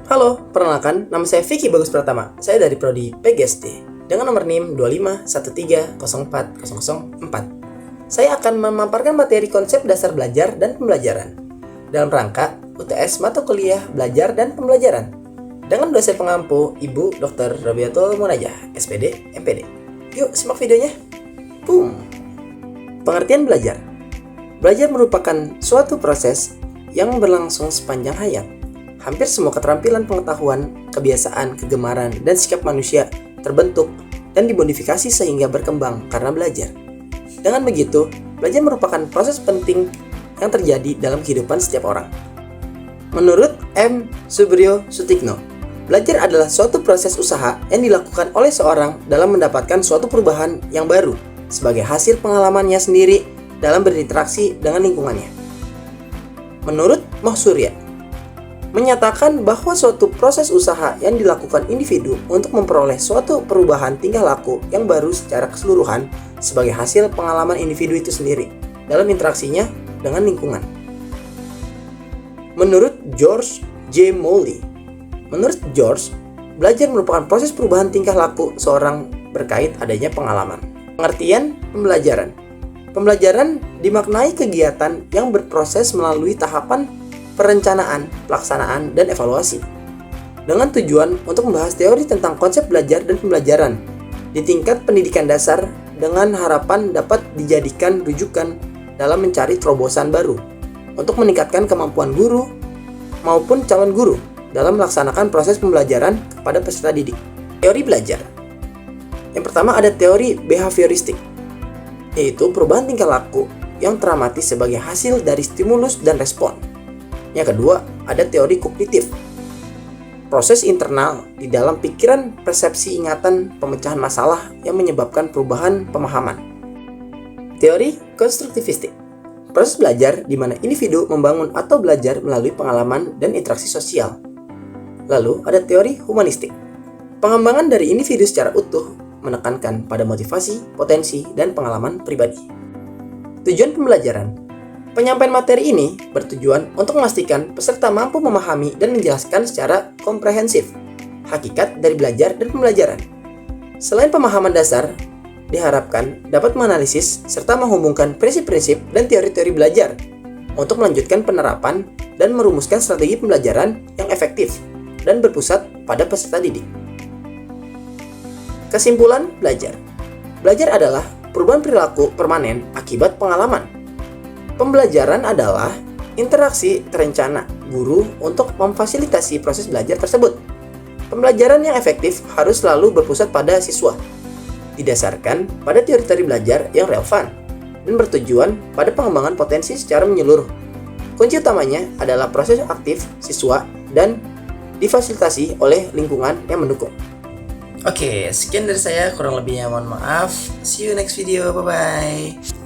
Halo, perkenalkan, nama saya Vicky Bagus Pratama. Saya dari Prodi PGSD dengan nomor NIM 25130404. Saya akan memaparkan materi konsep dasar belajar dan pembelajaran dalam rangka UTS mata kuliah belajar dan pembelajaran dengan dosen pengampu Ibu Dr. Rabiatul Munajah, SPD, MPD. Yuk, simak videonya. Boom. Pengertian belajar. Belajar merupakan suatu proses yang berlangsung sepanjang hayat. Hampir semua keterampilan pengetahuan, kebiasaan, kegemaran, dan sikap manusia terbentuk dan dimodifikasi sehingga berkembang karena belajar. Dengan begitu, belajar merupakan proses penting yang terjadi dalam kehidupan setiap orang. Menurut M. Subrio Sutikno, belajar adalah suatu proses usaha yang dilakukan oleh seorang dalam mendapatkan suatu perubahan yang baru sebagai hasil pengalamannya sendiri dalam berinteraksi dengan lingkungannya. Menurut Moh Surya, menyatakan bahwa suatu proses usaha yang dilakukan individu untuk memperoleh suatu perubahan tingkah laku yang baru secara keseluruhan sebagai hasil pengalaman individu itu sendiri dalam interaksinya dengan lingkungan. Menurut George J. Molly, menurut George, belajar merupakan proses perubahan tingkah laku seorang berkait adanya pengalaman. Pengertian pembelajaran. Pembelajaran dimaknai kegiatan yang berproses melalui tahapan perencanaan, pelaksanaan, dan evaluasi dengan tujuan untuk membahas teori tentang konsep belajar dan pembelajaran di tingkat pendidikan dasar dengan harapan dapat dijadikan rujukan dalam mencari terobosan baru untuk meningkatkan kemampuan guru maupun calon guru dalam melaksanakan proses pembelajaran kepada peserta didik. Teori belajar. Yang pertama ada teori behavioristik, yaitu perubahan tingkah laku yang teramati sebagai hasil dari stimulus dan respon. Yang kedua, ada teori kognitif, proses internal di dalam pikiran, persepsi, ingatan, pemecahan masalah yang menyebabkan perubahan pemahaman. Teori konstruktivistik, proses belajar di mana individu membangun atau belajar melalui pengalaman dan interaksi sosial. Lalu ada teori humanistik, pengembangan dari individu secara utuh menekankan pada motivasi, potensi, dan pengalaman pribadi. Tujuan pembelajaran. Penyampaian materi ini bertujuan untuk memastikan peserta mampu memahami dan menjelaskan secara komprehensif hakikat dari belajar dan pembelajaran. Selain pemahaman dasar, diharapkan dapat menganalisis serta menghubungkan prinsip-prinsip dan teori-teori belajar untuk melanjutkan penerapan dan merumuskan strategi pembelajaran yang efektif dan berpusat pada peserta didik. Kesimpulan belajar. Belajar adalah perubahan perilaku permanen akibat pengalaman. Pembelajaran adalah interaksi terencana guru untuk memfasilitasi proses belajar tersebut. Pembelajaran yang efektif harus selalu berpusat pada siswa, didasarkan pada teori-teori belajar yang relevan, dan bertujuan pada pengembangan potensi secara menyeluruh. Kunci utamanya adalah proses aktif siswa dan difasilitasi oleh lingkungan yang mendukung. Oke, sekian dari saya, kurang lebihnya mohon maaf. See you next video, bye-bye.